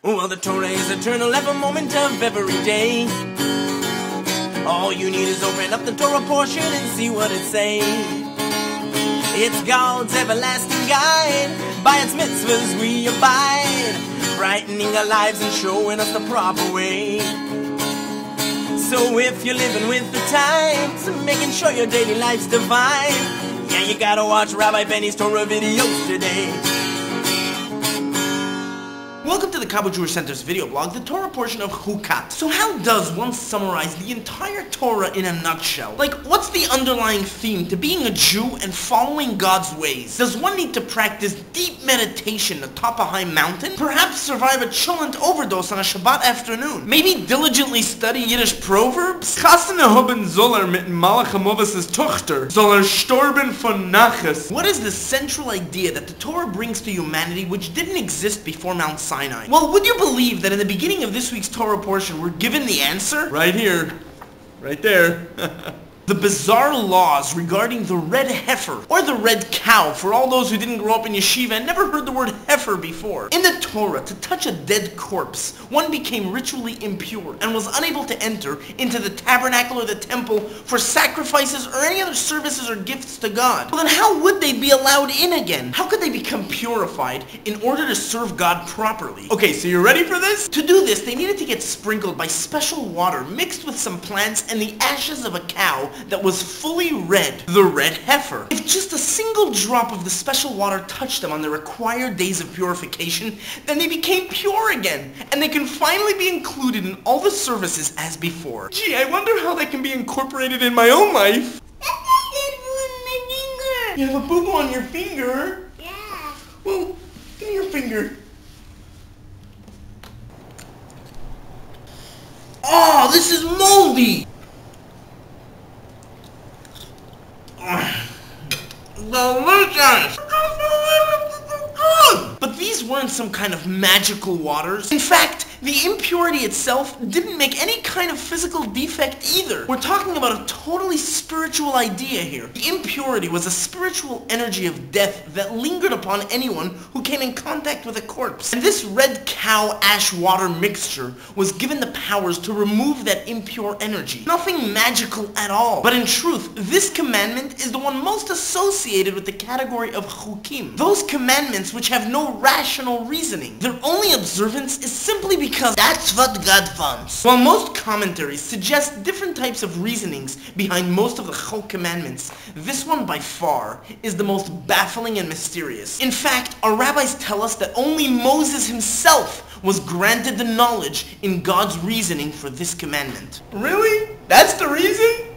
Well, the Torah is eternal, every moment of every day. All you need is open up the Torah portion and see what it says. It's God's everlasting guide. By its mitzvahs we abide, brightening our lives and showing us the proper way. So if you're living with the times, making sure your daily life's divine, yeah, you gotta watch Rabbi Benny's Torah videos today. Welcome to the Cabo Jewish Center's video blog, the Torah portion of Chukat. So how does one summarize the entire Torah in a nutshell? Like, what's the underlying theme to being a Jew and following God's ways? Does one need to practice deep meditation atop a high mountain? Perhaps survive a chulent overdose on a Shabbat afternoon? Maybe diligently study Yiddish proverbs? Tochter storben von Naches. What is the central idea that the Torah brings to humanity which didn't exist before Mount Sinai? Well, would you believe that in the beginning of this week's Torah portion we're given the answer? Right here. Right there. The bizarre laws regarding the red heifer, or the red cow, for all those who didn't grow up in yeshiva and never heard the word heifer before. In the Torah, to touch a dead corpse, one became ritually impure and was unable to enter into the tabernacle or the temple for sacrifices or any other services or gifts to God. Well, then how would they be allowed in again? How could they become purified in order to serve God properly? Okay, so you ready for this? To do this, they needed to get sprinkled by special water mixed with some plants and the ashes of a cow that was fully red, the red heifer. If just a single drop of the special water touched them on the required days of purification, then they became pure again, and they can finally be included in all the services as before. Gee, I wonder how that can be incorporated in my own life. You have a boo-boo on your finger? Yeah. Well, give me your finger. Oh, this is moldy! Delicious! But these weren't some kind of magical waters. In fact, the impurity itself didn't make any kind of physical defect either. We're talking about a totally spiritual idea here. The impurity was a spiritual energy of death that lingered upon anyone who came in contact with a corpse. And this red cow ash water mixture was given the powers to remove that impure energy. Nothing magical at all. But in truth, this commandment is the one most associated with the category of chukim. Those commandments which have no rational reasoning. Their only observance is simply because that's what God wants. While most commentaries suggest different types of reasonings behind most of the Chol commandments, this one by far is the most baffling and mysterious. In fact, our rabbis tell us that only Moses himself was granted the knowledge in God's reasoning for this commandment. Really? That's the reason?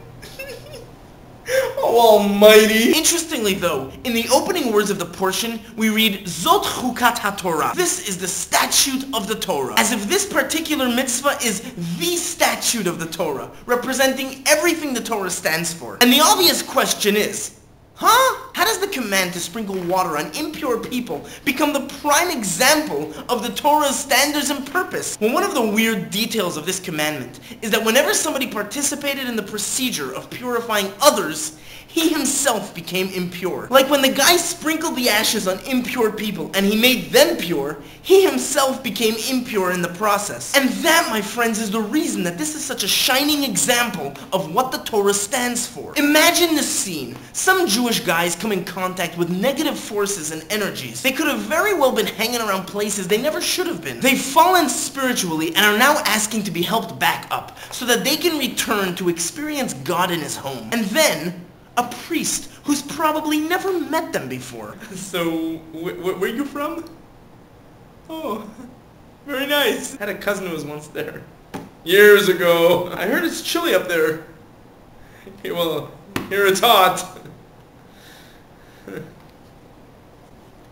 Oh, almighty. Interestingly though, in the opening words of the portion, we read, Zot Chukat HaTorah. This is the statute of the Torah. As if this particular mitzvah is the statute of the Torah, representing everything the Torah stands for. And the obvious question is, how does the command to sprinkle water on impure people become the prime example of the Torah's standards and purpose? Well, one of the weird details of this commandment is that whenever somebody participated in the procedure of purifying others, he himself became impure. Like when the guy sprinkled the ashes on impure people and he made them pure, he himself became impure in the process. And that, my friends, is the reason that this is such a shining example of what the Torah stands for. Imagine this scene. Some Jewish guys come in contact with negative forces and energies. They could have very well been hanging around places they never should have been. They've fallen spiritually and are now asking to be helped back up so that they can return to experience God in his home. And then a priest who's probably never met them before. So, where are you from? Oh, very nice. I had a cousin who was once there. Years ago. I heard it's chilly up there. Well, here it's hot.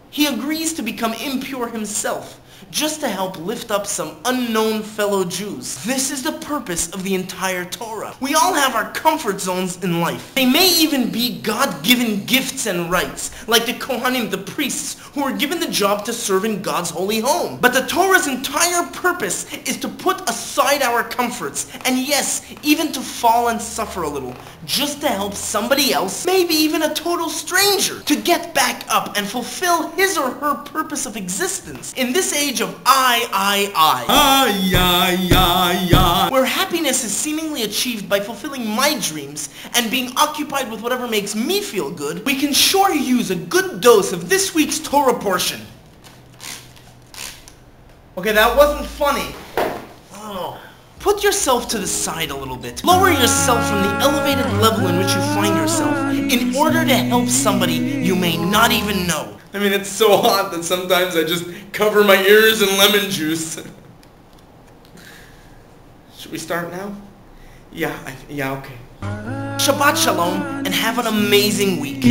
He agrees to become impure himself, just to help lift up some unknown fellow Jews. This is the purpose of the entire Torah. We all have our comfort zones in life. They may even be God-given gifts and rights, like the Kohanim, the priests, who were given the job to serve in God's holy home. But the Torah's entire purpose is to put aside our comforts, and yes, even to fall and suffer a little, just to help somebody else, maybe even a total stranger, to get back up and fulfill his or her purpose of existence. In this age stage of I, where happiness is seemingly achieved by fulfilling my dreams and being occupied with whatever makes me feel good, we can sure use a good dose of this week's Torah portion. Okay, that wasn't funny. Oh. Put yourself to the side a little bit. Lower yourself from the elevated level in which you find yourself in order to help somebody you may not even know. I mean, it's so hot that sometimes I just cover my ears in lemon juice. Should we start now? Yeah, okay. Shabbat Shalom, and have an amazing week.